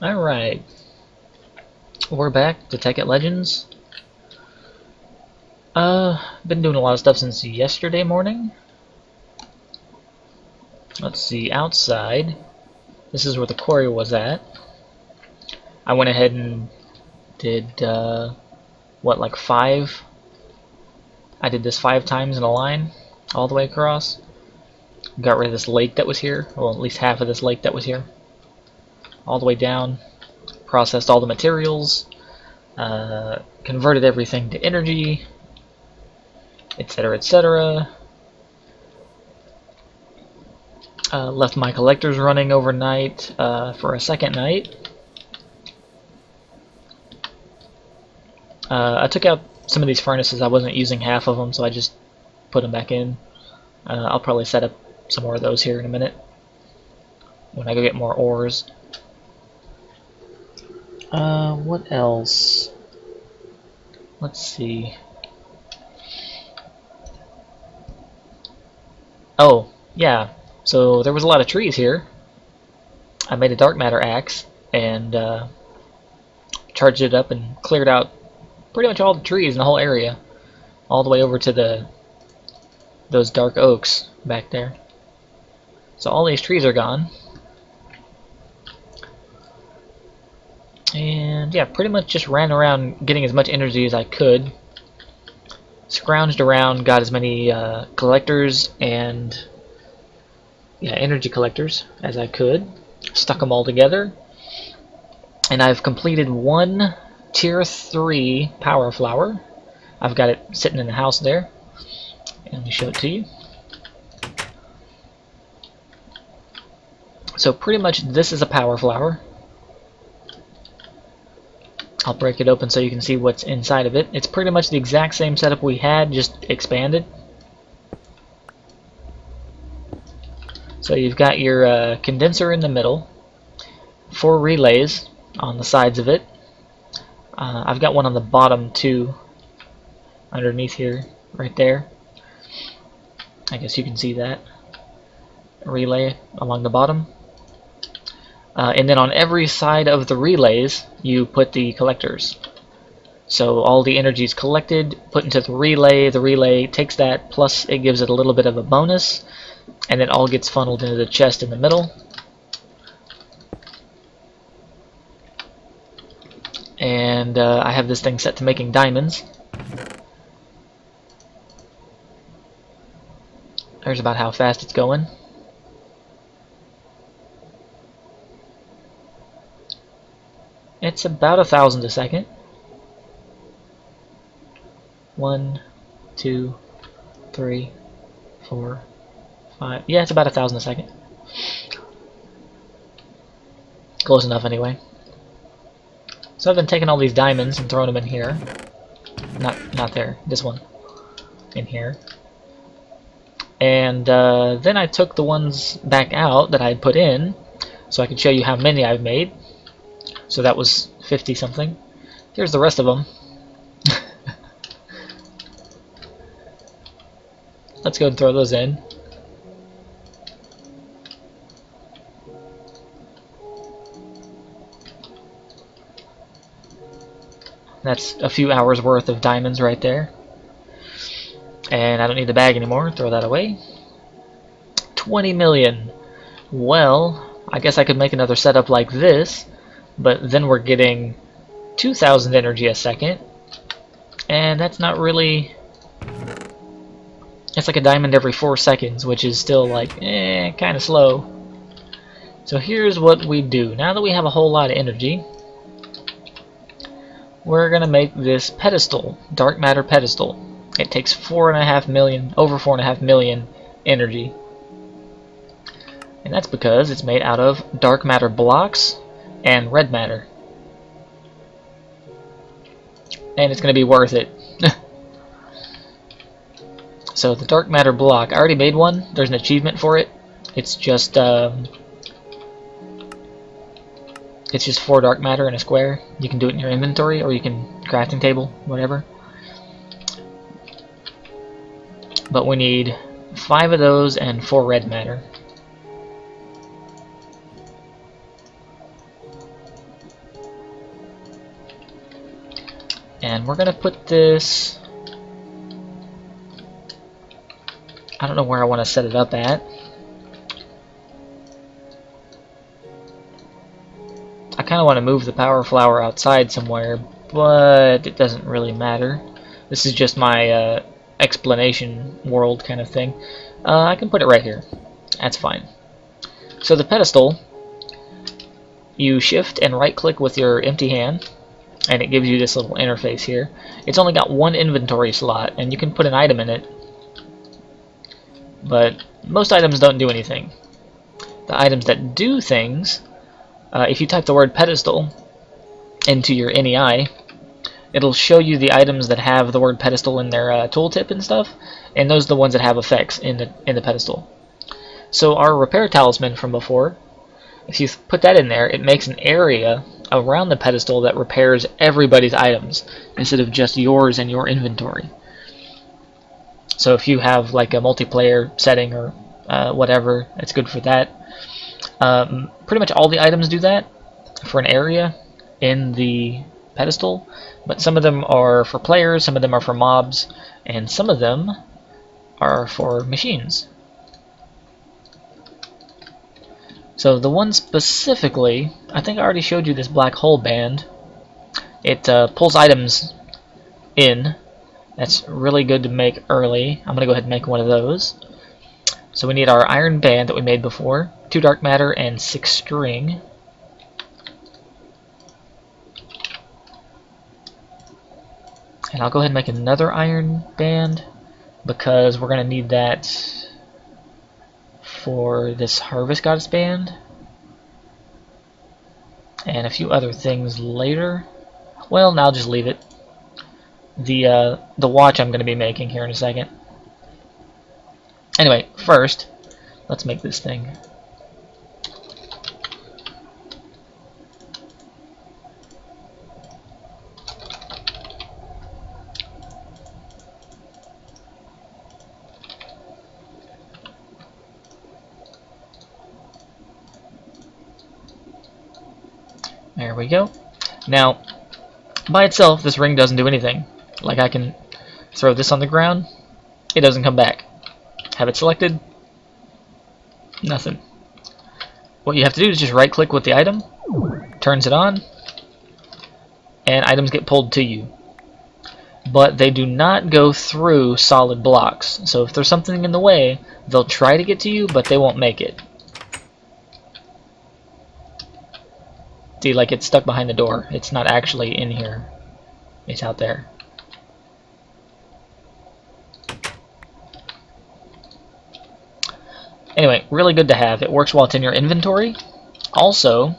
Alright, we're back to Tekkit Legends. Been doing a lot of stuff since yesterday morning. Let's see, outside. This is where the quarry was at. I went ahead and did, what, like 5? I did this 5 times in a line, all the way across. Got rid of this lake that was here, well, at least half of this lake that was here. All the way down. Processed all the materials. Converted everything to energy, etc., etc. Left my collectors running overnight for a second night. I took out some of these furnaces. I wasn't using half of them, so I just put them back in. I'll probably set up some more of those here in a minute when I go get more ores. What else? Let's see. Oh, yeah. So there was a lot of trees here. I made a dark matter axe and charged it up and cleared out pretty much all the trees in the whole area, all the way over to those dark oaks back there. So all these trees are gone. And yeah, pretty much just ran around getting as much energy as I could. Scrounged around, got as many collectors and energy collectors as I could. Stuck them all together. And I've completed one tier 3 power flower. I've got it sitting in the house there. And let me show it to you. So pretty much this is a power flower. I'll break it open so you can see what's inside of it. It's pretty much the exact same setup we had, just expanded. So you've got your condenser in the middle, 4 relays on the sides of it. I've got one on the bottom too, underneath here, right there. I guess you can see that. A relay along the bottom. And then on every side of the relays, you put the collectors. So all the energy is collected, put into the relay takes that, plus it gives it a little bit of a bonus, and it all gets funneled into the chest in the middle. And I have this thing set to making diamonds. There's about how fast it's going. It's about 1,000 a second. 1, 2, 3, 4, 5. Yeah, it's about 1,000 a second. Close enough anyway. So I've been taking all these diamonds and throwing them in here. Not there. This one. In here. And then I took the ones back out that I had put in, so I could show you how many I've made. So that was 50 something. Here's the rest of them. Let's go and throw those in. That's a few hours worth of diamonds right there. And I don't need the bag anymore. Throw that away. 20 million. Well, I guess I could make another setup like this, but then we're getting 2,000 energy a second, and that's not really... It's like a diamond every 4 seconds, which is still like, kind of slow. So here's what we do. Now that we have a whole lot of energy, we're gonna make this pedestal, dark matter pedestal. It takes 4.5 million, over 4.5 million energy. And that's because it's made out of dark matter blocks and red matter. And it's going to be worth it. So the dark matter block, I already made one. There's an achievement for it. It's just 4 dark matter in a square. You can do it in your inventory, or you can crafting table, whatever. But we need 5 of those and 4 red matter. And we're gonna put this, I don't know where I want to set it up at. I kind of want to move the power flower outside somewhere, but it doesn't really matter. This is just my explanation world kind of thing. I can put it right here. That's fine. So the pedestal, you shift and right click with your empty hand, and it gives you this little interface here. It's only got one inventory slot, and you can put an item in it, but most items don't do anything. The items that do things, if you type the word pedestal into your NEI, it'll show you the items that have the word pedestal in their tooltip and stuff, and those are the ones that have effects in the pedestal. So our repair talisman from before, if you put that in there, it makes an area around the pedestal that repairs everybody's items instead of just yours and your inventory. So if you have like a multiplayer setting or whatever, it's good for that. Pretty much all the items do that for an area in the pedestal, but some of them are for players, some of them are for mobs, and some of them are for machines. So the one specifically, I think I already showed you this black hole band. It pulls items in. That's really good to make early. I'm going to go ahead and make one of those. So we need our iron band that we made before, 2 dark matter and 6 string. And I'll go ahead and make another iron band because we're going to need that for this Harvest Goddess band and a few other things later. Well, now I'll just leave it. The watch I'm going to be making here in a second. Anyway, first, let's make this thing. There we go. Now, by itself, this ring doesn't do anything. Like, I can throw this on the ground, it doesn't come back. Have it selected, nothing. What you have to do is just right click with the item, turns it on, and items get pulled to you. But they do not go through solid blocks. So if there's something in the way, they'll try to get to you, but they won't make it. See, like, it's stuck behind the door. It's not actually in here. It's out there. Anyway, really good to have. It works while it's in your inventory. Also,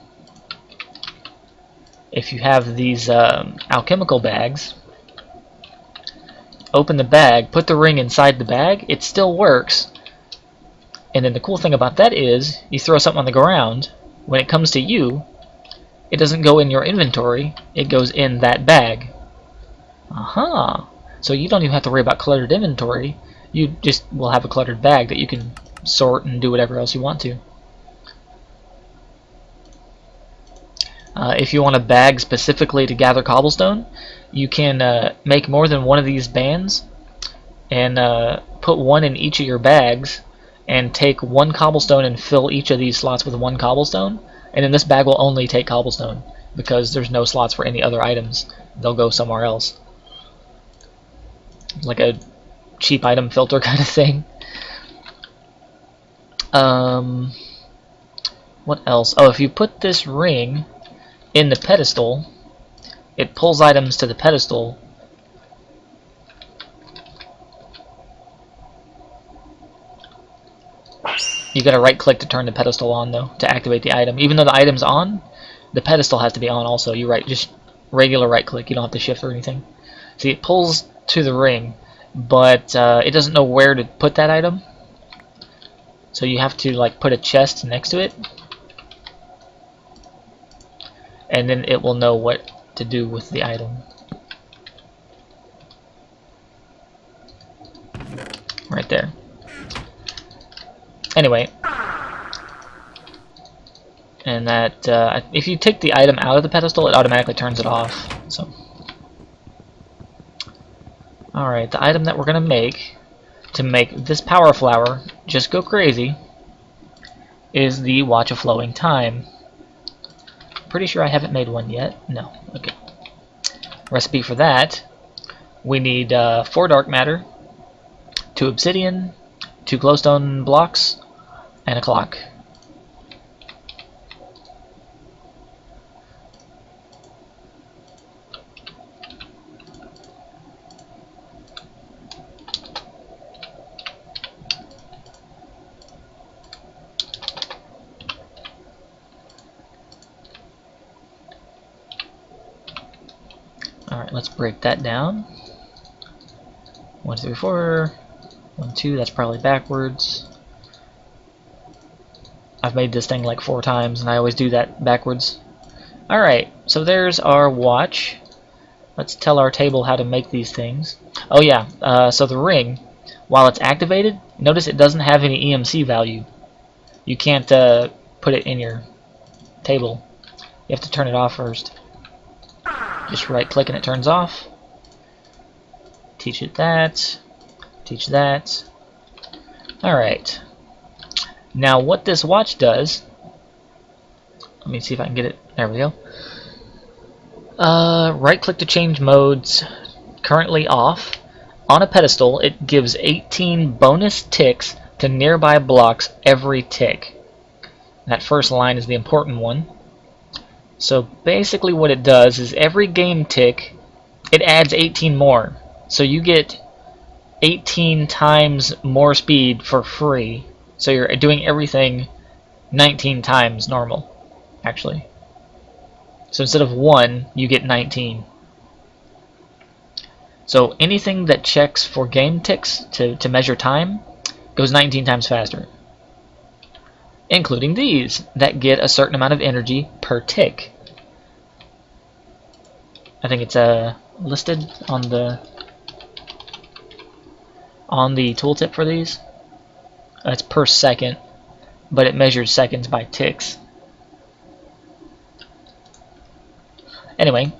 if you have these alchemical bags, open the bag, put the ring inside the bag, it still works. And then the cool thing about that is, you throw something on the ground, when it comes to you, it doesn't go in your inventory, it goes in that bag. Aha! So you don't even have to worry about cluttered inventory, you just will have a cluttered bag that you can sort and do whatever else you want to. If you want a bag specifically to gather cobblestone, you can make more than one of these bands and put one in each of your bags and take 1 cobblestone and fill each of these slots with 1 cobblestone, and then this bag will only take cobblestone because there's no slots for any other items. They'll go somewhere else. Like a cheap item filter kind of thing. What else? Oh, if you put this ring in the pedestal, it pulls items to the pedestal. You gotta right click to turn the pedestal on though, to activate the item. Even though the item's on, the pedestal has to be on also. You just regular right click, you don't have to shift or anything. See, it pulls to the ring, but it doesn't know where to put that item. So you have to like put a chest next to it, and then it will know what to do with the item. Right there. Anyway, and that if you take the item out of the pedestal, it automatically turns it off. So Alright, the item that we're going to make this power flower just go crazy is the Watch of Flowing Time. Pretty sure I haven't made one yet. No. Okay. Recipe for that, we need 4 dark matter, 2 obsidian, 2 glowstone blocks, and a clock. Alright, let's break that down. 1, 2, 3, 4. 1, 2, that's probably backwards. I've made this thing like 4 times and I always do that backwards. Alright, so there's our watch. Let's tell our table how to make these things. Oh yeah, so the ring, while it's activated, notice it doesn't have any EMC value. You can't put it in your table. You have to turn it off first. Just right click and it turns off. Teach it that. Teach that. Alright. Now what this watch does, let me see if I can get it. There we go. Right click to change modes. Currently off. On a pedestal, it gives 18 bonus ticks to nearby blocks every tick. That first line is the important one. So basically what it does is every game tick, it adds 18 more. So you get 18 times more speed for free. So you're doing everything 19 times normal, actually. So instead of 1, you get 19. So anything that checks for game ticks to measure time goes 19 times faster. Including these, that get a certain amount of energy per tick. I think it's listed on the tooltip for these. It's per second, but it measures seconds by ticks. Anyway,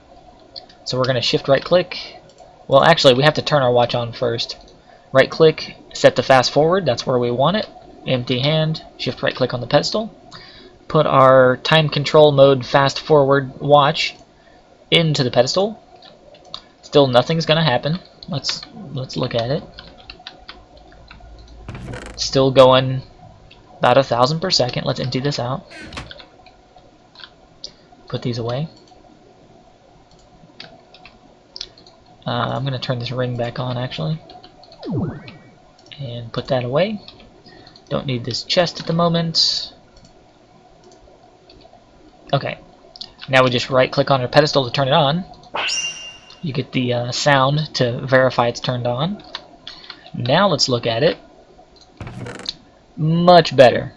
so we're going to shift right click. Well, actually, we have to turn our watch on first. Right click, set to fast forward, that's where we want it. Empty hand, shift right click on the pedestal. Put our time control mode fast forward watch into the pedestal. Still nothing's going to happen. Let's look at it. Still going about 1,000 per second. Let's empty this out. Put these away. I'm going to turn this ring back on actually. And put that away. Don't need this chest at the moment. Okay. Now we just right click on our pedestal to turn it on. You get the sound to verify it's turned on. Now let's look at it. Much better.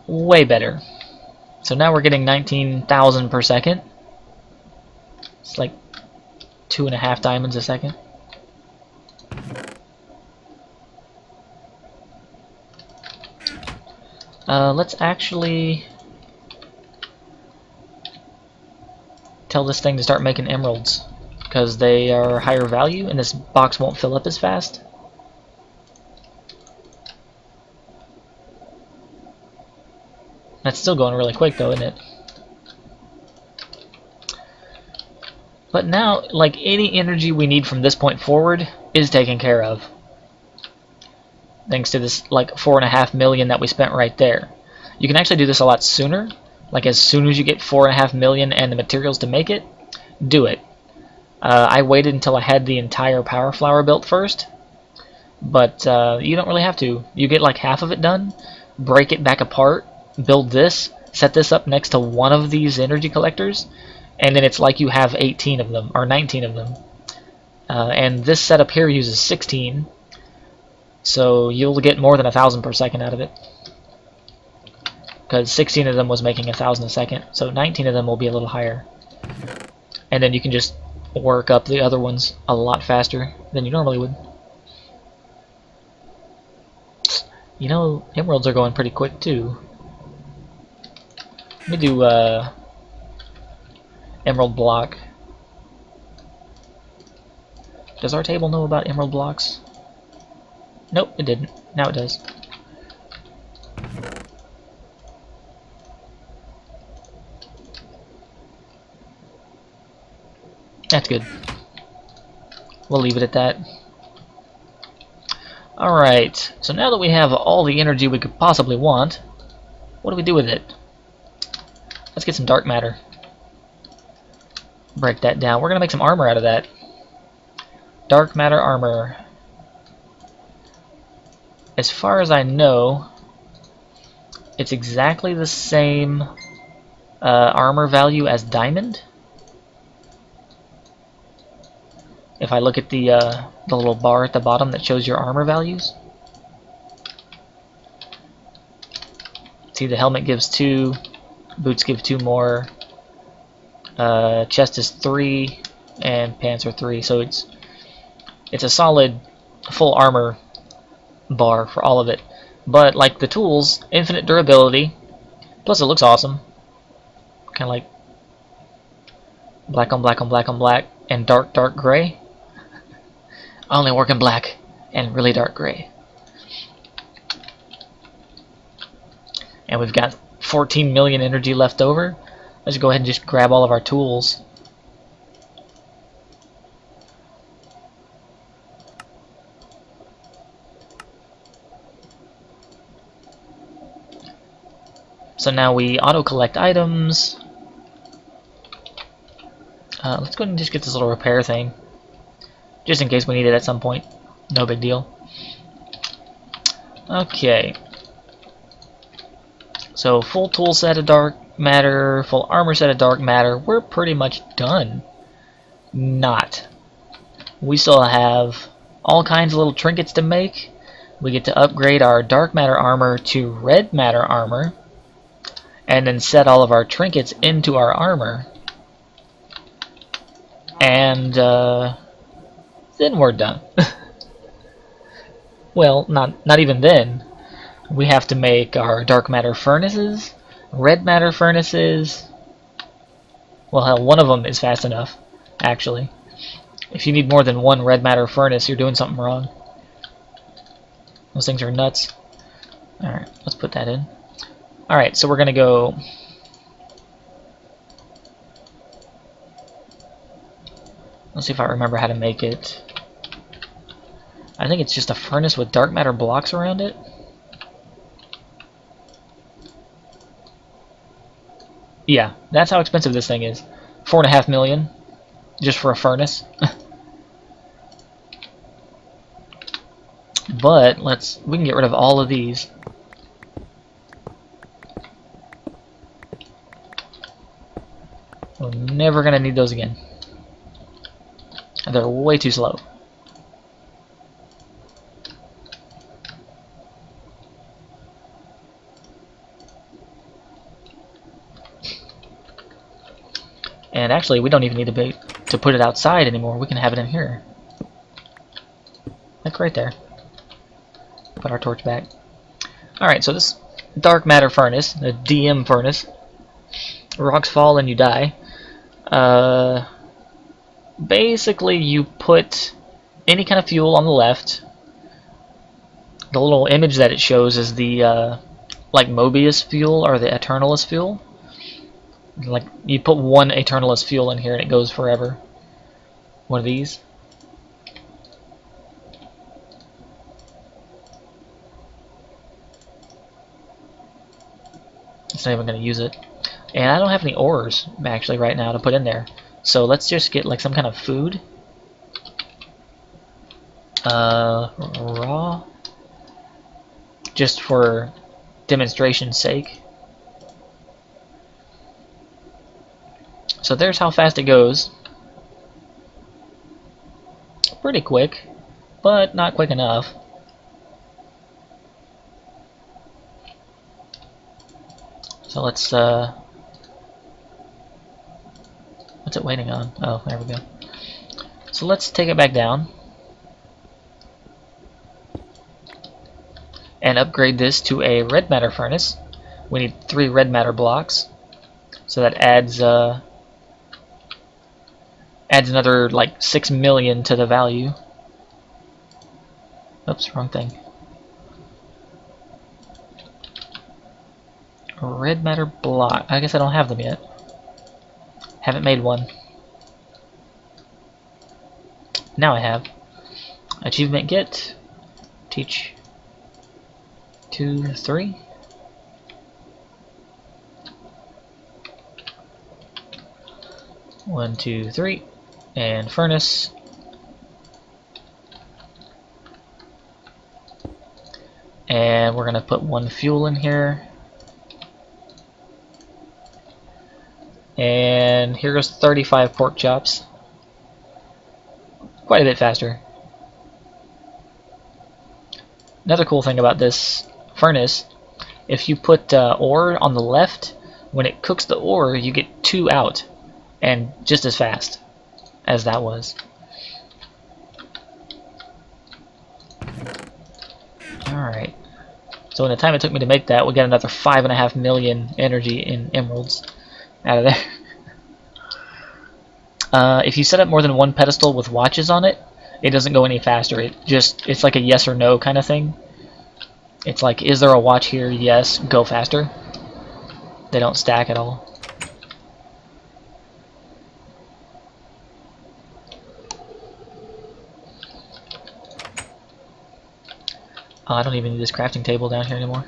Way better. So now we're getting 19,000 per second. It's like 2.5 diamonds a second. Let's actually tell this thing to start making emeralds, because they are higher value and this box won't fill up as fast. That's still going really quick though, isn't it? But now, like, any energy we need from this point forward is taken care of. Thanks to this, like, 4.5 million that we spent right there. You can actually do this a lot sooner. Like, as soon as you get 4.5 million and the materials to make it, do it. I waited until I had the entire power flower built first. But you don't really have to. You get like half of it done, break it back apart, build this, set this up next to one of these energy collectors, and then it's like you have 18 of them, or 19 of them. And this setup here uses 16, so you'll get more than 1,000 per second out of it. Because 16 of them was making 1,000 a second, so 19 of them will be a little higher. And then you can just work up the other ones a lot faster than you normally would. You know, emeralds are going pretty quick too. Let me do emerald block. Does our table know about emerald blocks? Nope, it didn't. Now it does. That's good. We'll leave it at that. Alright, so now that we have all the energy we could possibly want, what do we do with it? Let's get some dark matter. Break that down. We're going to make some armor out of that. Dark matter armor. As far as I know, it's exactly the same armor value as diamond. If I look at the little bar at the bottom that shows your armor values. See, the helmet gives 2, boots give 2 more, chest is 3, and pants are 3. So it's a solid full armor bar for all of it. But like the tools, infinite durability, plus it looks awesome. Kind of like black on black on black on black and dark gray. I only work in black and really dark gray. And we've got 14 million energy left over. Let's go ahead and just grab all of our tools. So now we auto-collect items. Let's go ahead and just get this little repair thing. Just in case we need it at some point. No big deal. Okay. So full tool set of dark matter, full armor set of dark matter. We're pretty much done. Not. We still have all kinds of little trinkets to make. We get to upgrade our dark matter armor to red matter armor. And then set all of our trinkets into our armor. And then we're done. Well, not even then. We have to make our dark matter furnaces, red matter furnaces. Well, hell, one of them is fast enough, actually. If you need more than one red matter furnace, you're doing something wrong. Those things are nuts. Alright, let's put that in. Alright, so we're going to go... Let's see if I remember how to make it. I think it's just a furnace with dark matter blocks around it. Yeah, that's how expensive this thing is. 4.5 million just for a furnace. But we can get rid of all of these. We're never gonna need those again. They're way too slow. And actually, we don't even need to put it outside anymore. We can have it in here. Like right there. Put our torch back. Alright, so this dark matter furnace, the DM furnace, rocks fall and you die. Basically, you put any kind of fuel on the left. The little image that it shows is the like Mobius fuel or the Eternalist fuel. Like you put one Eternalist fuel in here and it goes forever. One of these. It's not even going to use it. And I don't have any ores actually right now to put in there. So let's just get like some kind of food. Raw. Just for demonstration's sake. So there's how fast it goes. Pretty quick, but not quick enough. So let's what's it waiting on? Oh, there we go. So let's take it back down. and upgrade this to a red matter furnace. We need 3 red matter blocks, so that adds another like 6 million to the value. Oops, wrong thing. Red matter block. I guess I don't have them yet. Haven't made one. Now I have. Achievement get. Teach 2, 3. One, 2, 3. And furnace. And we're gonna put 1 fuel in here. And here goes 35 pork chops. Quite a bit faster. Another cool thing about this furnace, if you put ore on the left, when it cooks the ore, you get 2 out, and just as fast as that was. Alright. So in the time it took me to make that, we got another 5.5 million energy in emeralds out of there. If you set up more than 1 pedestal with watches on it, it doesn't go any faster. It's like a yes or no kind of thing. It's like, is there a watch here? Yes, go faster. They don't stack at all. Oh, I don't even need this crafting table down here anymore.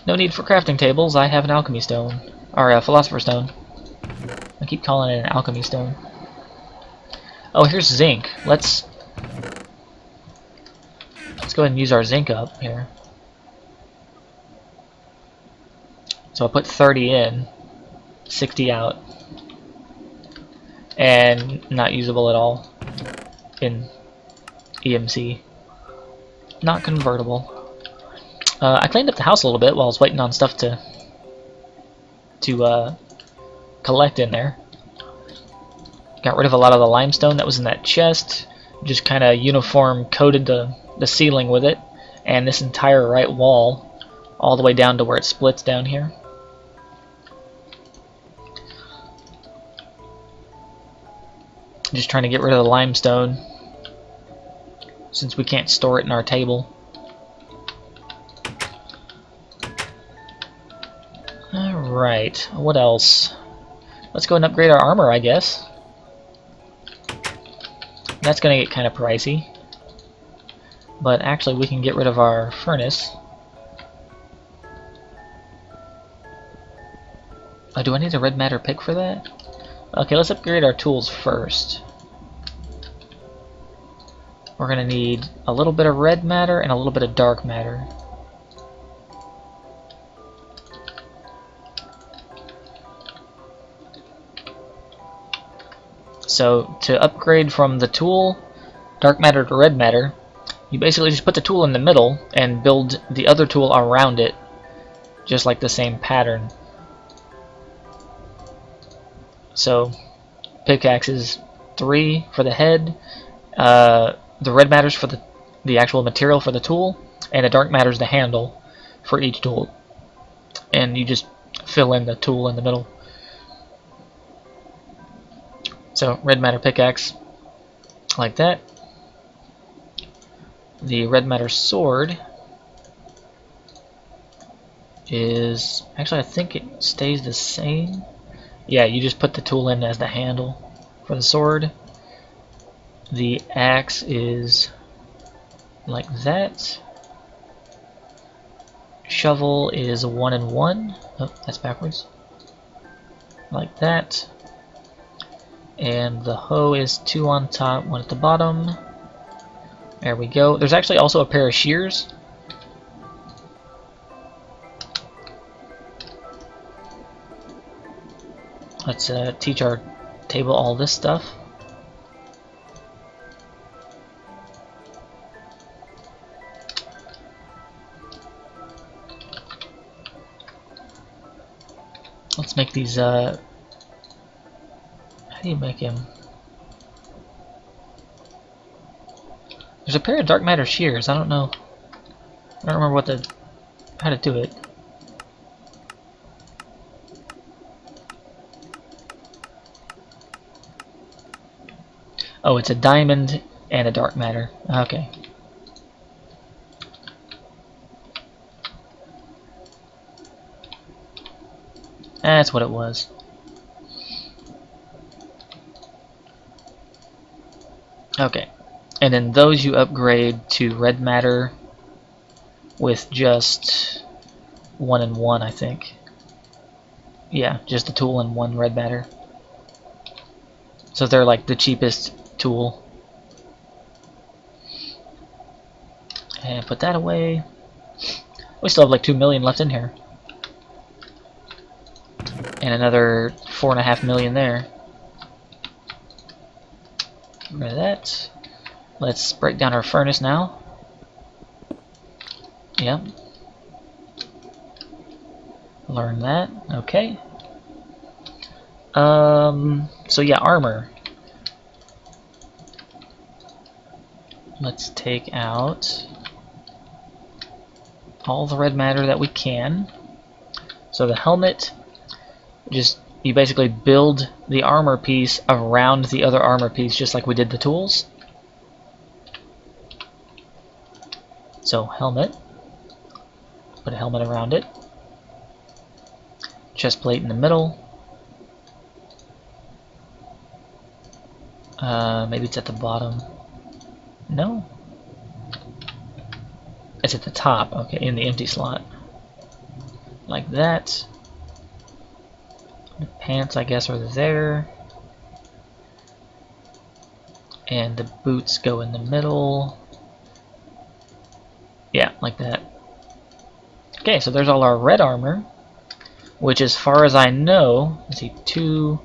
No need for crafting tables, I have an alchemy stone. Or a philosopher's stone. I keep calling it an alchemy stone. Oh, here's zinc. Let's go ahead and use our zinc up here. So I put 30 in, 60 out, and not usable at all in EMC. Not convertible. I cleaned up the house a little bit while I was waiting on stuff to collect in there. Got rid of a lot of the limestone that was in that chest. Just kind of uniform coated the ceiling with it, and this entire right wall, all the way down to where it splits down here. Just trying to get rid of the limestone, since we can't store it in our table. Alright, what else? Let's go and upgrade our armor, I guess. That's going to get kind of pricey. But actually we can get rid of our furnace. Oh, do I need a red matter pick for that? Okay, let's upgrade our tools first. We're going to need a little bit of red matter and a little bit of dark matter. So to upgrade from the tool, dark matter to red matter, you basically just put the tool in the middle and build the other tool around it, just like the same pattern. So pickaxe is 3 for the head, the red matter's for the actual material for the tool, and the dark matter's the handle for each tool. And you just fill in the tool in the middle. So red matter pickaxe, like that. The red matter sword is, actually I think it stays the same. Yeah, you just put the tool in as the handle for the sword. The axe is like that. Shovel is 1 and 1. Oh, that's backwards. Like that. And the hoe is 2 on top, 1 at the bottom. There we go. There's actually also a pair of shears. Let's teach our table all this stuff. Let's make these, how do you make him? There's a pair of dark matter shears. I don't know. I don't remember how to do it. Oh, it's a diamond and a dark matter. Okay. That's what it was. Okay. And then those you upgrade to red matter with just 1 and 1, I think. Yeah, just a tool and 1 red matter. So they're like the cheapest tool. And put that away. We still have like 2 million left in here. And another 4.5 million there. Get rid of that. Let's break down our furnace now. Yep. Learn that. Okay. So yeah, armor. Let's take out all the red matter that we can. So the helmet, you basically build the armor piece around the other armor piece, just like we did the tools. So helmet, put a helmet around it. Chest plate in the middle. Maybe it's at the bottom. No? It's at the top, okay, in the empty slot. Like that. The pants, I guess, are there. And the boots go in the middle. Yeah, like that. Okay, so there's all our red armor, which as far as I know, let's see, 2,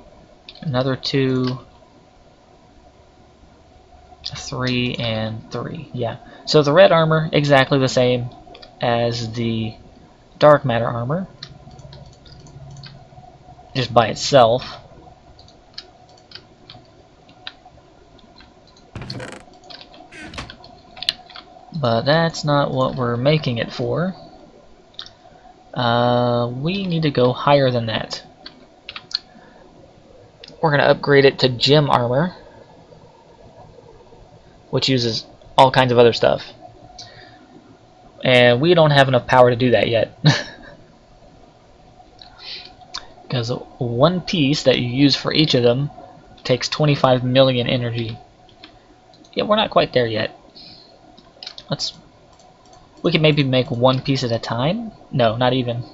another 2, 3, and 3. Yeah. So the red armor, exactly the same as the dark matter armor, just by itself. But that's not what we're making it for. We need to go higher than that. We're going to upgrade it to gem armor, which uses all kinds of other stuff. And we don't have enough power to do that yet. Because one piece that you use for each of them takes 25 million energy. Yeah, we're not quite there yet. We can maybe make one piece at a time? No, not even.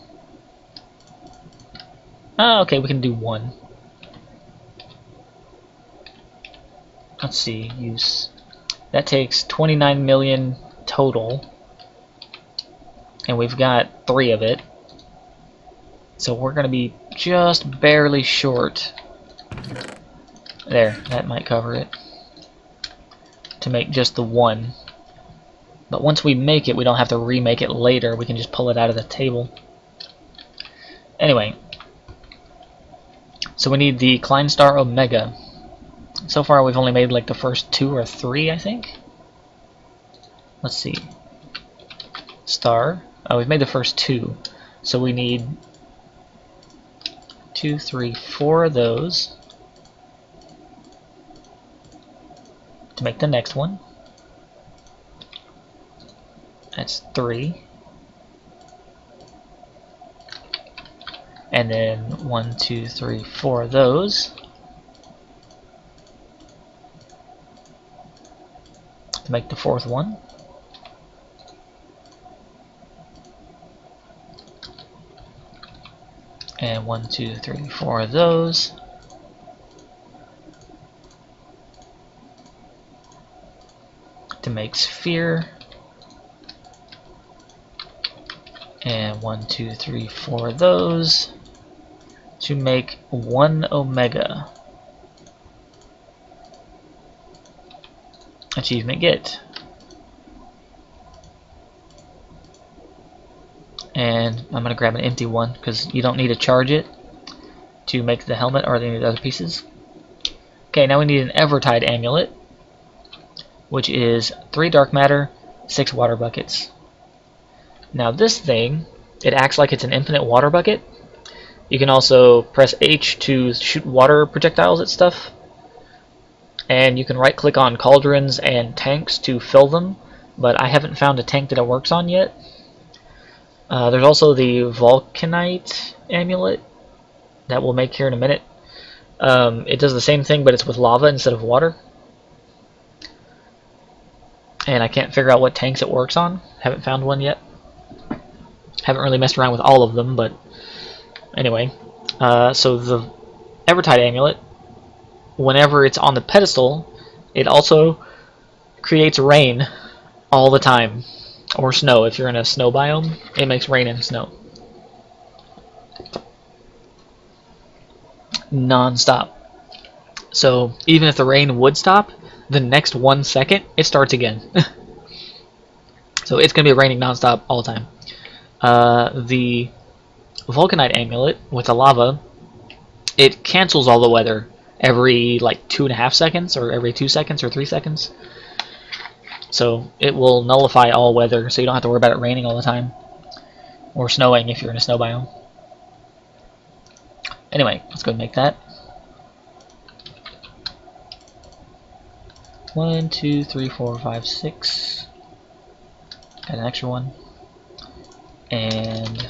Oh, okay, we can do one. Let's see, use. That takes 29 million total. And we've got 3 of it. So we're going to be just barely short. There, that might cover it. To make just the one. But once we make it, we don't have to remake it later. We can just pull it out of the table. Anyway. So we need the Kleinstar Omega. So far we've only made like the first 2 or 3, I think. Let's see. Star. Oh, we've made the first 2. So we need 2, 3, 4 of those to make the next one. That's 3. And then 1, 2, 3, 4 of those to make the 4th one. And 1, 2, 3, 4 of those. To make sphere. And 1, 2, 3, 4 of those. To make 1 omega. Achievement get. And I'm going to grab an empty one because you don't need to charge it to make the helmet or any of the other pieces. Okay, now we need an Evertide amulet. which is 3 dark matter, 6 water buckets. Now this thing, it acts like it's an infinite water bucket. You can also press H to shoot water projectiles at stuff. And you can right click on cauldrons and tanks to fill them, but I haven't found a tank that it works on yet. There's also the Vulcanite amulet that we'll make here in a minute. It does the same thing, but it's with lava instead of water. And I can't figure out what tanks it works on. Haven't found one yet. Haven't really messed around with all of them, but anyway. So the Evertide amulet, whenever it's on the pedestal, it also creates rain all the time. Or snow, if you're in a snow biome, it makes rain and snow. Non-stop. So even if the rain would stop, the next 1 second, it starts again. So it's going to be raining non-stop all the time. The Vulcanite amulet with the lava, it cancels all the weather every like 2.5 seconds, or every 2 seconds, or 3 seconds. So it will nullify all weather, so you don't have to worry about it raining all the time, or snowing if you're in a snow biome. Anyway, let's go and make that. 1, 2, 3, 4, 5, 6. Got an extra one. And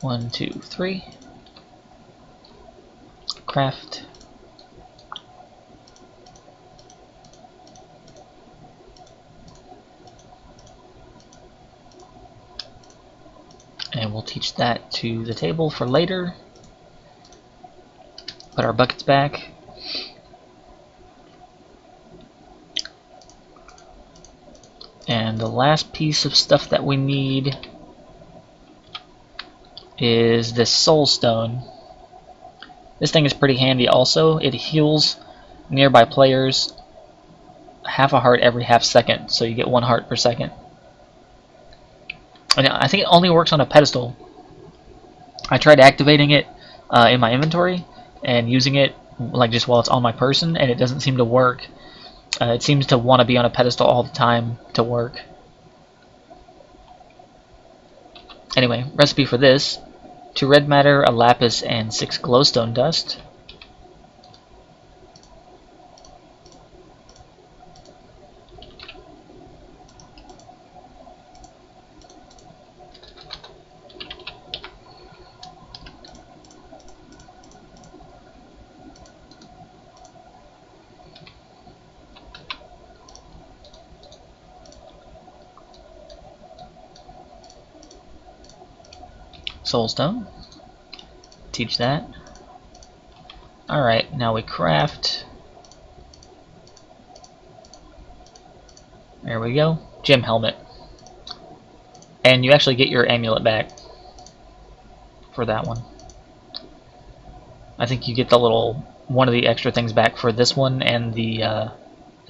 1, 2, 3. Craft. And we'll teach that to the table for later. Put our buckets back. And the last piece of stuff that we need is this soul stone. This thing is pretty handy also. It heals nearby players half a heart every half second, so you get 1 heart per second. And I think it only works on a pedestal. I tried activating it in my inventory and using it like just while it's on my person, and it doesn't seem to work. It seems to want to be on a pedestal all the time to work. Anyway, recipe for this: 2 red matter, a lapis, and 6 glowstone dust. Soulstone. Teach that. Alright, now we craft. There we go. Gem helmet. And you actually get your amulet back for that one. I think you get the little one of the extra things back for this one and the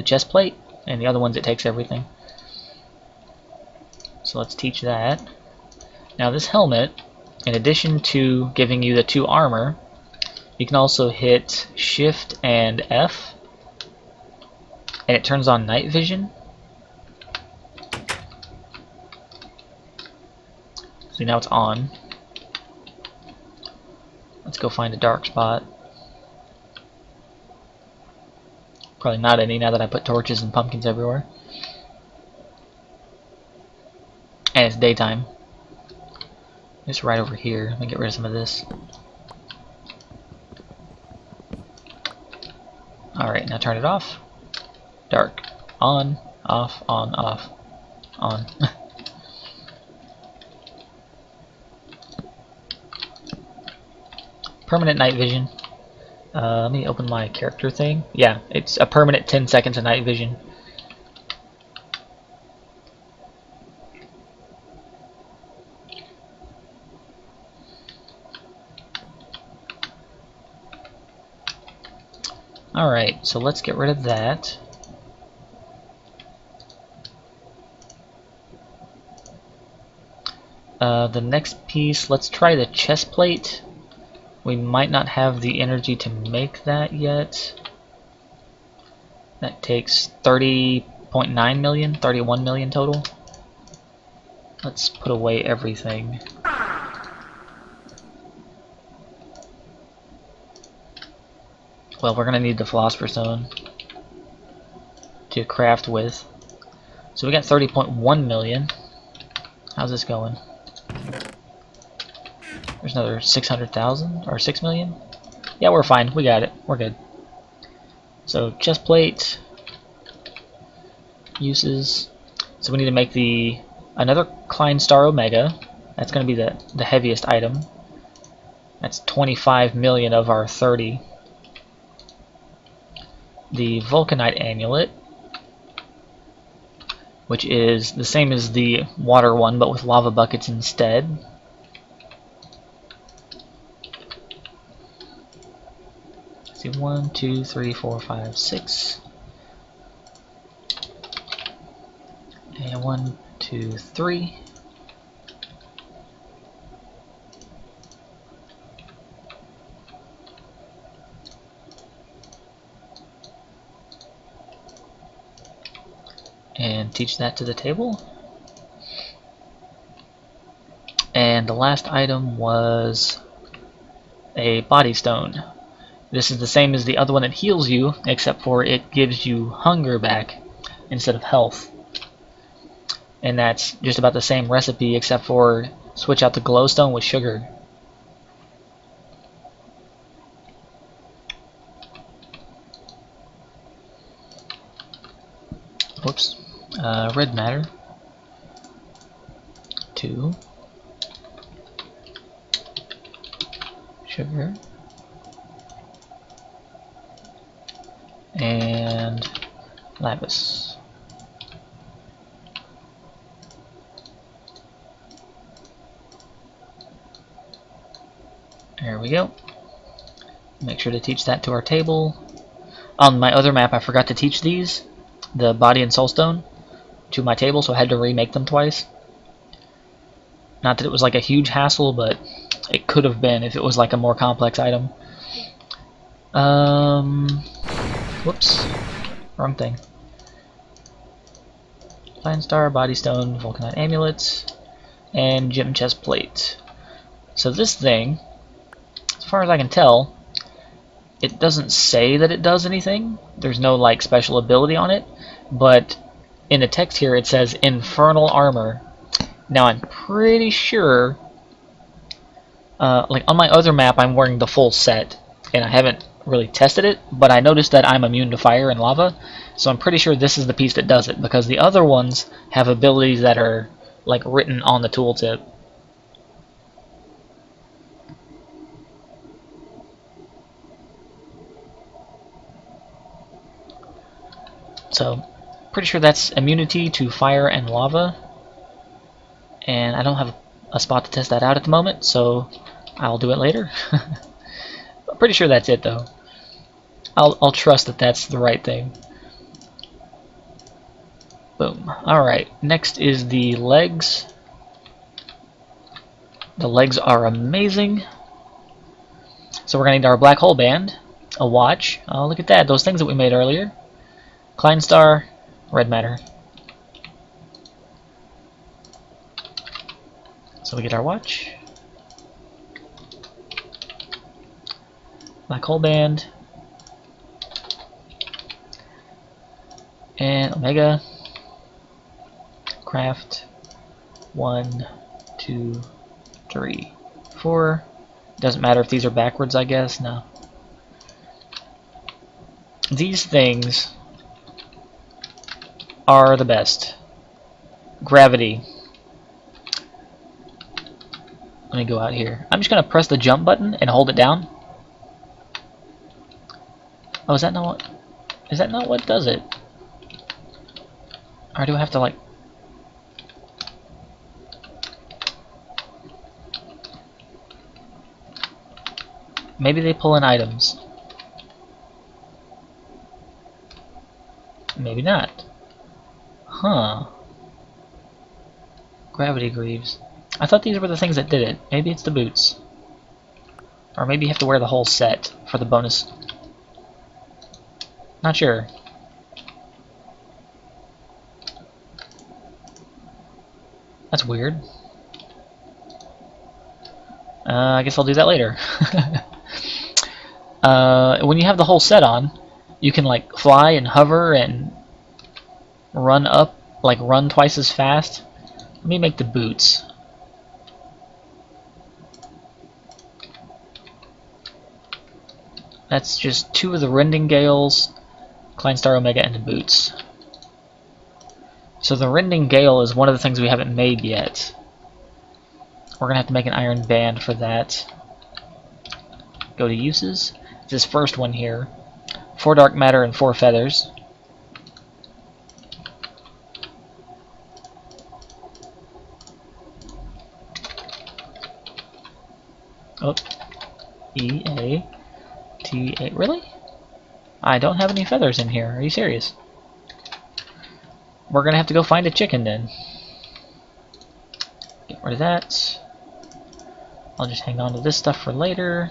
chest plate, and the other ones it takes everything. So let's teach that. Now this helmet, in addition to giving you the 2 armor, you can also hit Shift and F, and it turns on night vision. So now it's on. Let's go find a dark spot. Probably not any now that I put torches and pumpkins everywhere. And it's daytime. It's right over here. Let me get rid of some of this. Alright, now turn it off. Dark. On, off, on, off, on. Permanent night vision. Let me open my character thing. Yeah, it's a permanent 10 seconds of night vision. Alright, so let's get rid of that. The next piece, let's try the chest plate. We might not have the energy to make that yet. That takes 30.9 million, 31 million total. Let's put away everything. Well, we're gonna need the Philosopher's Stone to craft with. So we got 30.1 million. How's this going? There's another 600,000 or 6 million. Yeah, we're fine. We got it. We're good. So chest plate uses. So we need to make another Klein Star Omega. That's going to be the heaviest item. That's 25 million of our 30. The Vulcanite Amulet, which is the same as the water one, but with lava buckets instead. See, 1, 2, 3, 4, 5, 6. And 1, 2, 3. And teach that to the table. And the last item was a body stone. This is the same as the other one that heals you, except for it gives you hunger back instead of health. And that's just about the same recipe, except for switch out the glowstone with sugar. Whoops. Red matter. 2. Sugar. And lapis. There we go. Make sure to teach that to our table. On my other map I forgot to teach these, the body and soulstone, to my table, so I had to remake them twice. Not that it was like a huge hassle, but it could have been if it was like a more complex item. Whoops. Wrong thing. Fine Star, Body Stone, Vulcanite Amulets, and Gem Chest Plate. So this thing, as far as I can tell, it doesn't say that it does anything. There's no like special ability on it, but in the text here it says Infernal Armor. Now I'm pretty sure, like on my other map I'm wearing the full set, and I haven't really tested it, but I noticed that I'm immune to fire and lava, so I'm pretty sure this is the piece that does it, because the other ones have abilities that are like written on the tooltip. So pretty sure that's immunity to fire and lava, and I don't have a spot to test that out at the moment, so I'll do it later. I'm pretty sure that's it though. I'll trust that that's the right thing. Boom. Alright, next is the legs. The legs are amazing. So we're going to need our black hole band, a watch. Oh, look at that, those things that we made earlier. Klein Star, red matter. So we get our watch. Black hole band. And Omega. Craft. 1, 2, 3, 4. Doesn't matter if these are backwards, I guess. No. These things are the best. Gravity. Let me go out here. I'm just gonna press the jump button and hold it down. Oh, is that not what does it? Or do I have to like... Maybe they pull in items. Maybe not. Huh. Gravity greaves. I thought these were the things that did it. Maybe it's the boots. Or maybe you have to wear the whole set for the bonus. Not sure. That's weird. I guess I'll do that later. When you have the whole set on, you can like fly and hover and run up, like run twice as fast. Let me make the boots. That's just 2 of the Rending Gales, Kleinstar Omega, and the boots. So the Rending Gale is one of the things we haven't made yet. We're going to have to make an iron band for that. Go to uses. This first one here. 4 dark matter and 4 feathers. Oh. E-A-T-A. Really? I don't have any feathers in here. Are you serious? We're going to have to go find a chicken then. Get rid of that. I'll just hang on to this stuff for later.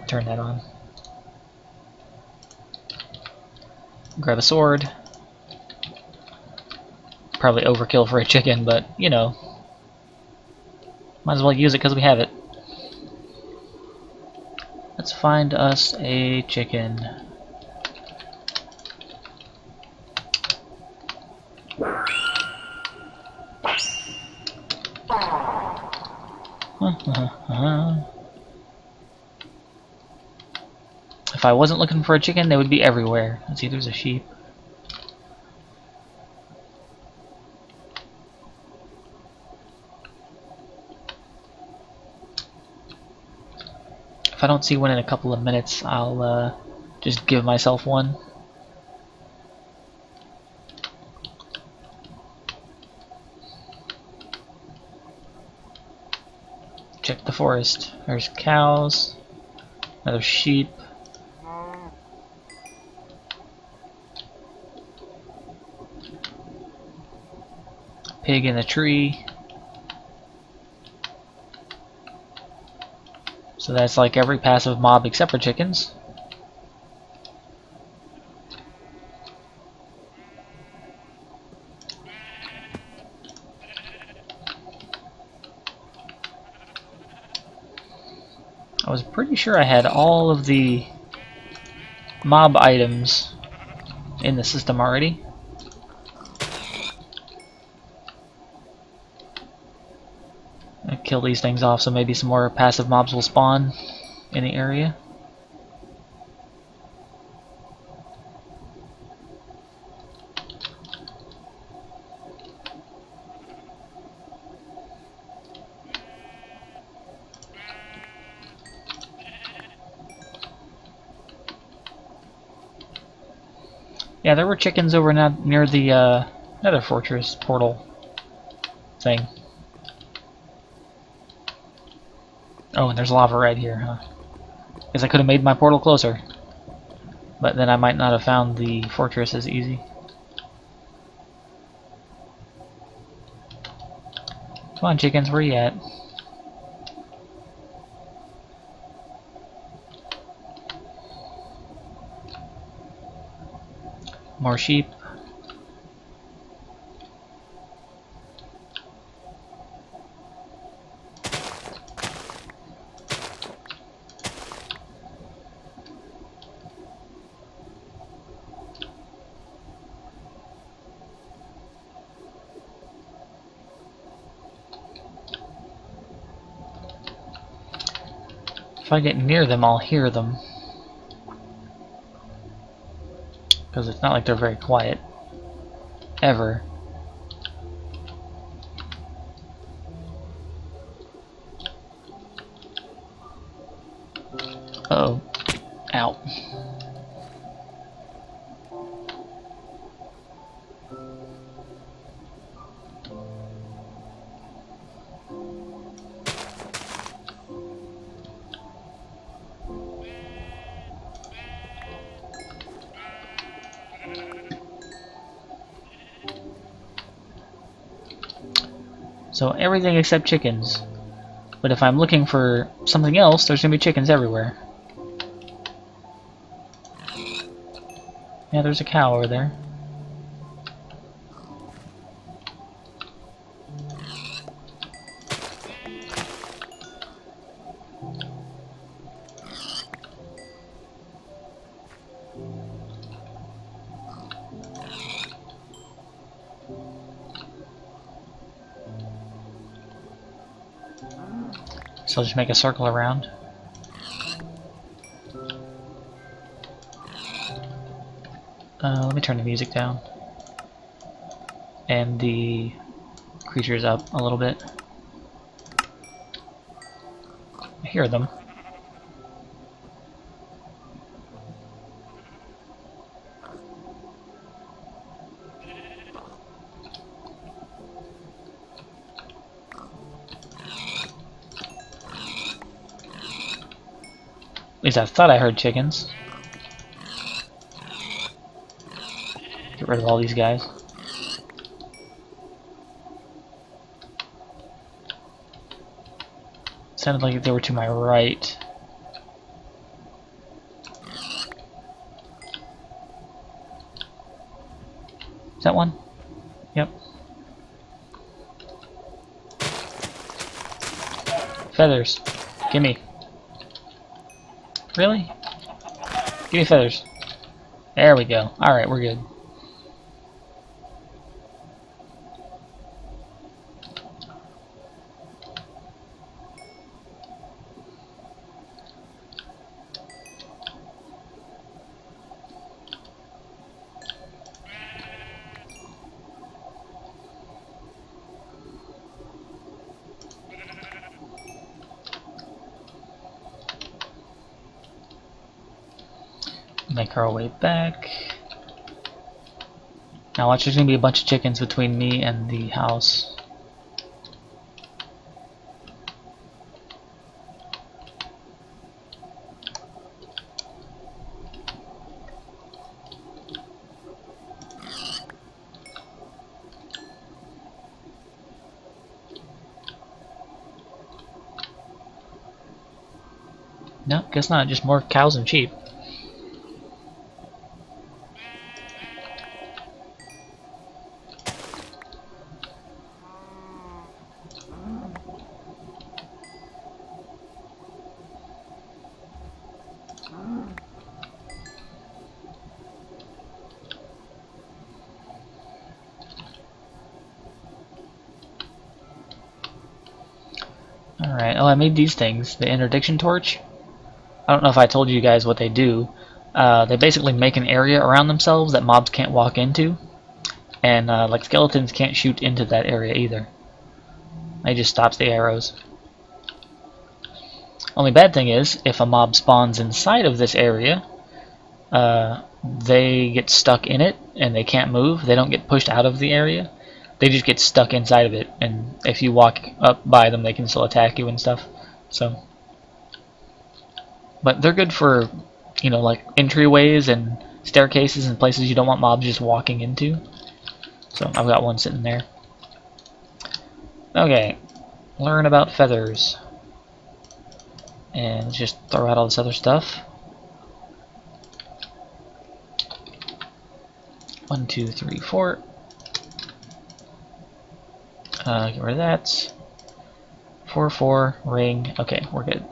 Turn that on. Grab a sword. Probably overkill for a chicken, but you know. Might as well use it because we have it. Let's find us a chicken. If I wasn't looking for a chicken, they would be everywhere. Let's see, there's a sheep. If I don't see one in a couple of minutes, I'll just give myself one. Check the forest. There's cows, another sheep. Pig in a tree. So that's like every passive mob except for chickens. I was pretty sure I had all of the mob items in the system already. I'll kill these things off so maybe some more passive mobs will spawn in the area. Yeah, there were chickens over near the Nether Fortress portal thing. Oh, and there's lava right here, huh? Guess I could have made my portal closer. But then I might not have found the fortress as easy. Come on, chickens, where you at? More sheep. If I get near them, I'll hear them. Because it's not like they're very quiet. Ever. Uh-oh. Ow. So everything except chickens. But if I'm looking for something else, there's going to be chickens everywhere. Yeah, there's a cow over there. So I'll just make a circle around. Let me turn the music down. And the creatures up a little bit. I hear them. At least I thought I heard chickens. Get rid of all these guys. Sounded like they were to my right. Is that one? Yep. Feathers. Gimme. Really? Give me feathers. There we go. Alright, we're good. Make our way back. Now watch, there's gonna be a bunch of chickens between me and the house. No, guess not, just more cows and sheep. Alright, oh, I made these things. The interdiction torch. I don't know if I told you guys what they do. They basically make an area around themselves that mobs can't walk into. And like skeletons can't shoot into that area either. It just stops the arrows. Only bad thing is, if a mob spawns inside of this area, they get stuck in it and they can't move. They don't get pushed out of the area. They just get stuck inside of it, and if you walk up by them, they can still attack you and stuff. So, but they're good for, you know, like entryways and staircases and places you don't want mobs just walking into. So I've got one sitting there. Okay, learn about feathers, and just throw out all this other stuff. 1, 2, 3, 4. Get rid of that. 4, 4, ring. Okay, we're good.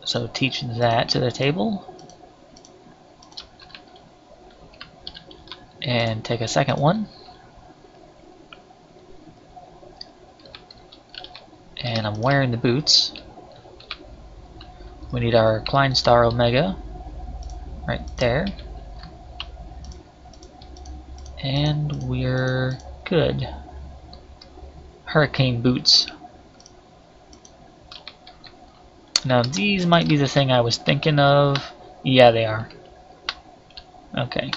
So teach that to the table. And take a second one. And I'm wearing the boots. We need our Klein Star Omega right there. And we're good. Hurricane boots. Now these might be the thing I was thinking of. Yeah, they are. Okay.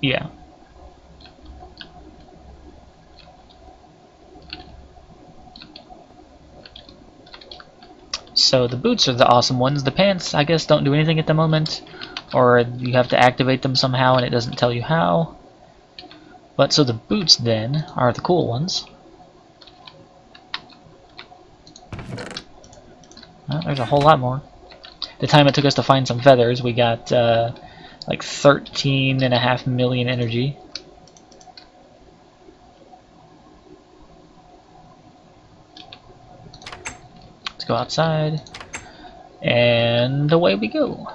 Yeah. So the boots are the awesome ones. The pants, I guess, don't do anything at the moment, or you have to activate them somehow and it doesn't tell you how. But so the boots then are the cool ones. Well, there's a whole lot more. The time it took us to find some feathers, we got like 13.5 million energy. Let's go outside, and away we go.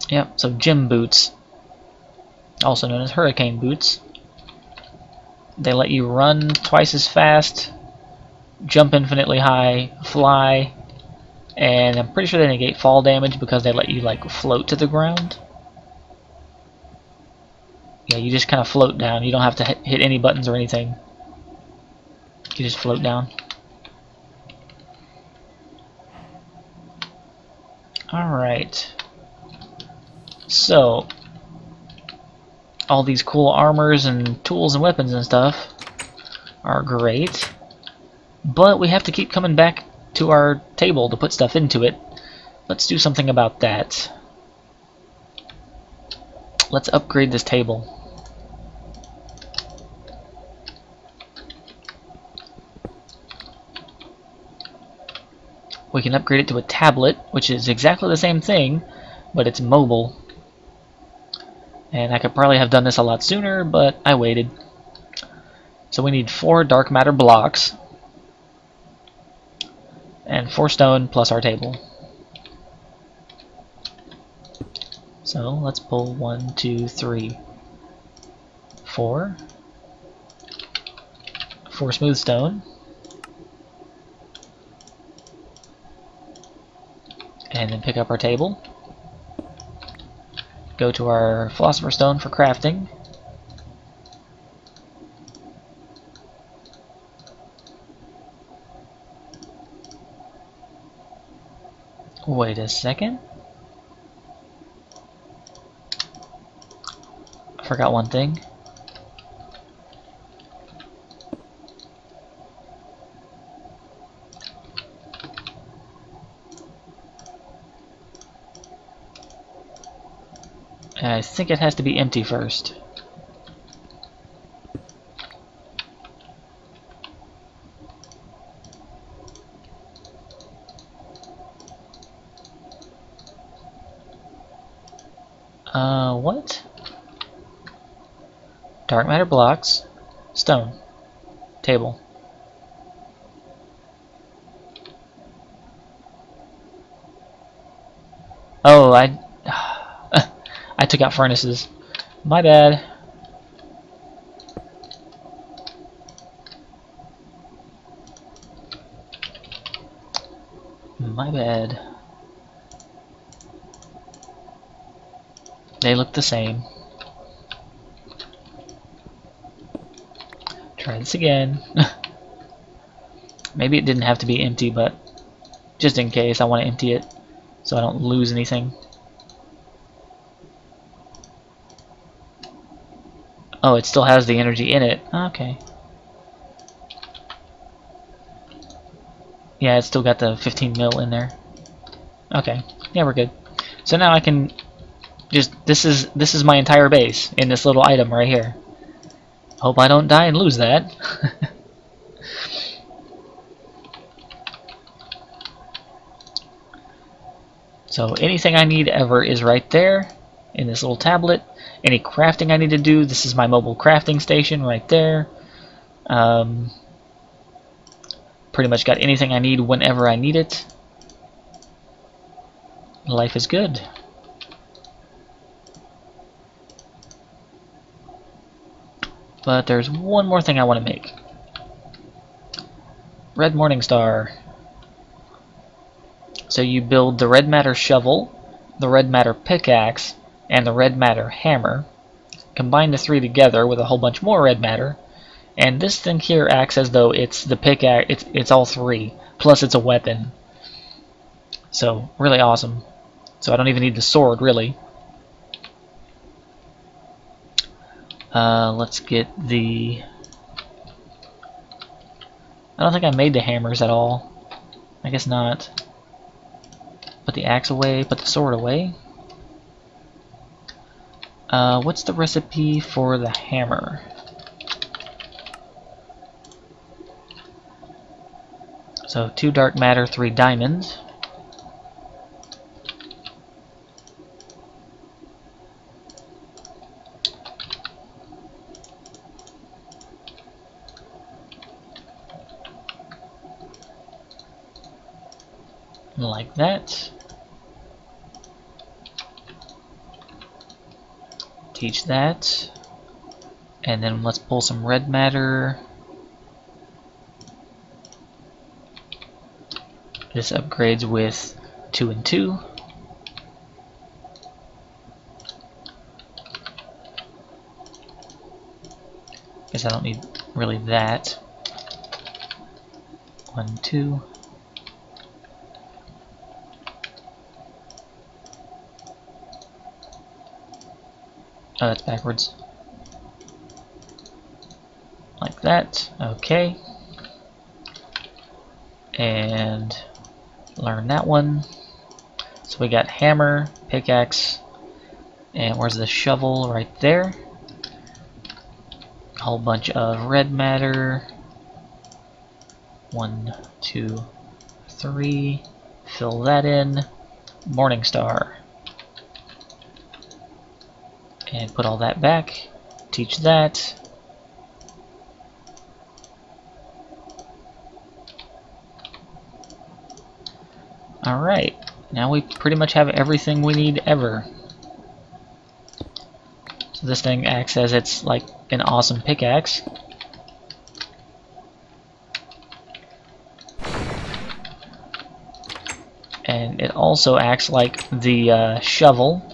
Yep, so gym boots, also known as hurricane boots. They let you run twice as fast, jump infinitely high, fly, and I'm pretty sure they negate fall damage because they let you like float to the ground. Yeah, you just kind of float down. You don't have to hit any buttons or anything. You just float down. Alright. So, all these cool armors and tools and weapons and stuff are great, but we have to keep coming back to our table to put stuff into it. Let's do something about that. Let's upgrade this table. We can upgrade it to a tablet, which is exactly the same thing, but it's mobile. And I could probably have done this a lot sooner, but I waited. So we need 4 dark matter blocks, and 4 stone plus our table. So let's pull 1, 2, 3, 4. 4 smooth stone. And then pick up our table. Go to our philosopher's stone for crafting. Wait a second. I forgot one thing. I think it has to be empty first. What? Dark matter blocks, stone, table. Oh, I took out furnaces. My bad. My bad. They look the same. Try this again. Maybe it didn't have to be empty, but just in case, I want to empty it so I don't lose anything. Oh, it still has the energy in it. Okay. Yeah, it's still got the 15 mil in there. Okay. Yeah, we're good. So now I can just this is my entire base in this little item right here. Hope I don't die and lose that. So anything I need ever is right there in this little tablet. Any crafting I need to do, this is my mobile crafting station right there. Pretty much got anything I need whenever I need it. Life is good. But there's one more thing I want to make. Red Morning Star. So you build the red matter shovel, the red matter pickaxe, and the red matter hammer. Combine the 3 together with a whole bunch more red matter, and this thing here acts as though it's the pickaxe. It's all 3, plus it's a weapon. So really awesome. So I don't even need the sword really. Let's get the... I don't think I made the hammers at all. I guess not. Put the axe away, put the sword away. What's the recipe for the hammer? So 2 dark matter, 3 diamonds. Like that. Teach that. And then let's pull some red matter. This upgrades with 2 and 2. Guess I don't need really that. 1, 2. Oh, that's backwards. Like that. Okay. And learn that one. So we got hammer, pickaxe, and where's the shovel? Right there. A whole bunch of red matter. 1, 2, 3. Fill that in. Morning star. And put all that back. Teach that. Alright, now we pretty much have everything we need ever. So this thing acts as it's like an awesome pickaxe. And it also acts like the shovel.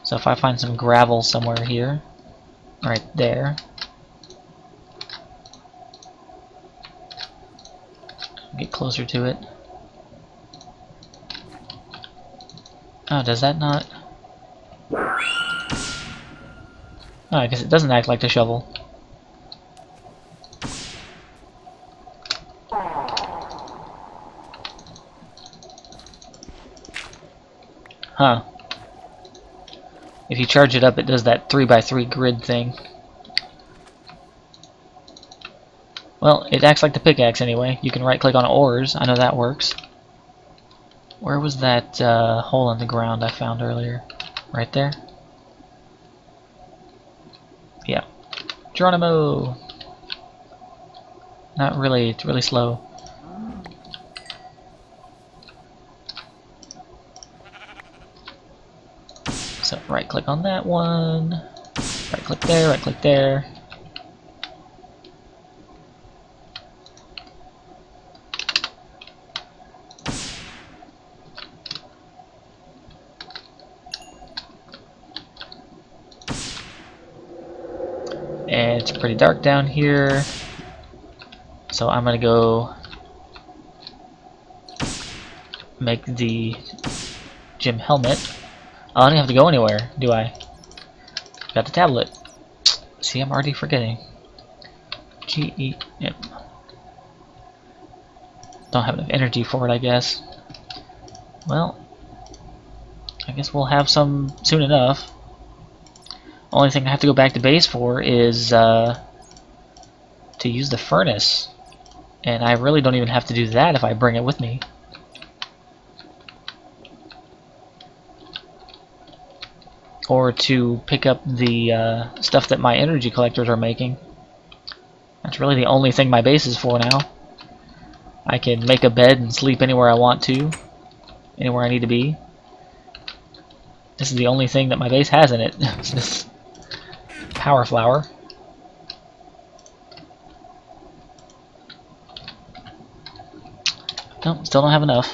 So if I find some gravel somewhere here, right there, get closer to it. Oh, does that not? Oh, I guess it doesn't act like the shovel. Huh. If you charge it up, it does that 3x3 grid thing. Well, it acts like the pickaxe anyway. You can right-click on ores. I know that works. Where was that hole in the ground I found earlier? Right there? Yeah. Geronimo! Not really, it's really slow. So right click on that one, right click there, right click there. And it's pretty dark down here, so I'm gonna go make the gym helmet. I don't have to go anywhere, do I? Got the tablet. See, I'm already forgetting. G-E-M. Don't have enough energy for it, I guess. Well, I guess we'll have some soon enough. Only thing I have to go back to base for is to use the furnace. And I really don't even have to do that if I bring it with me. Or to pick up the stuff that my energy collectors are making. That's really the only thing my base is for now. I can make a bed and sleep anywhere I want to. Anywhere I need to be. This is the only thing that my base has in it. It's this power flower. Nope, still don't have enough.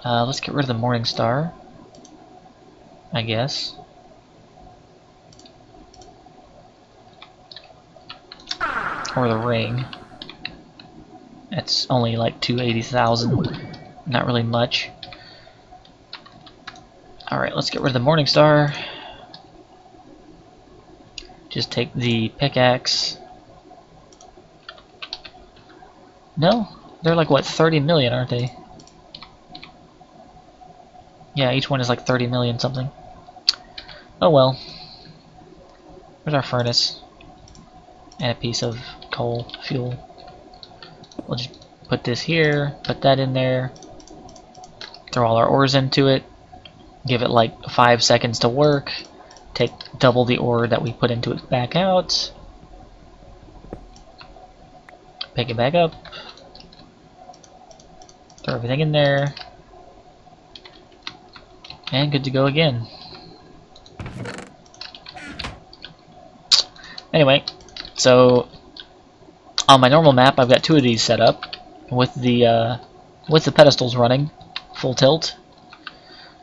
Let's get rid of the morning star, I guess. Or the ring. It's only like 280,000. Not really much. Alright, let's get rid of the morning star. just take the pickaxe. No? They're like, what, 30 million, aren't they? Yeah, each one is like 30 million something. Oh well. Where's our furnace? And a piece of coal fuel. We'll just put this here, put that in there, throw all our ores into it, give it like 5 seconds to work, take double the ore that we put into it back out, pick it back up, throw everything in there, and good to go again. Anyway, so on my normal map I've got 2 of these set up with the pedestals running full tilt.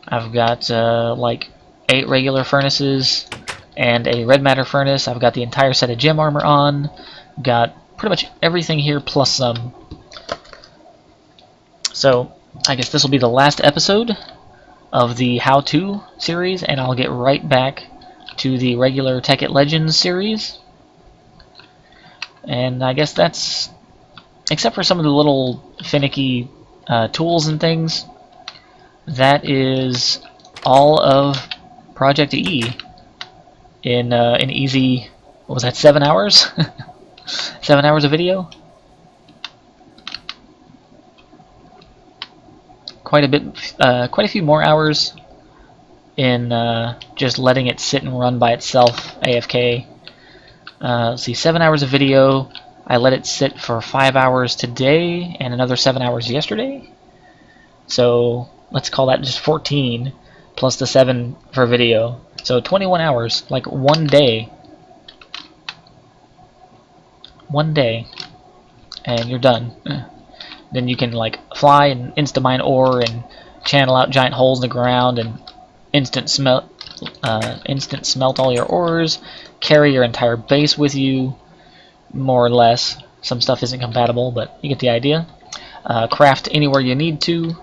I've got like 8 regular furnaces and a red matter furnace. I've got the entire set of gem armor on. Got pretty much everything here plus some. So I guess this will be the last episode of the how-to series, and I'll get right back to the regular Tekkit Legends series. And I guess that's, except for some of the little finicky tools and things, that is all of ProjectE in easy, what was that, 7 hours? 7 hours of video? Quite a few more hours in just letting it sit and run by itself, AFK. Let's see, 7 hours of video. I let it sit for 5 hours today and another 7 hours yesterday. So let's call that just 14 plus the 7 for video. So 21 hours, like one day. One day. And you're done. Then you can like fly and insta-mine ore and channel out giant holes in the ground and instant smelt all your ores, carry your entire base with you, more or less. Some stuff isn't compatible, but you get the idea. Craft anywhere you need to.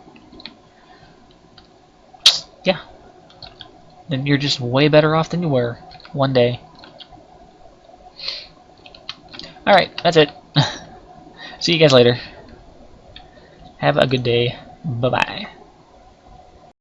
Yeah. Then you're just way better off than you were one day. Alright, that's it. See you guys later. Have a good day. Bye-bye.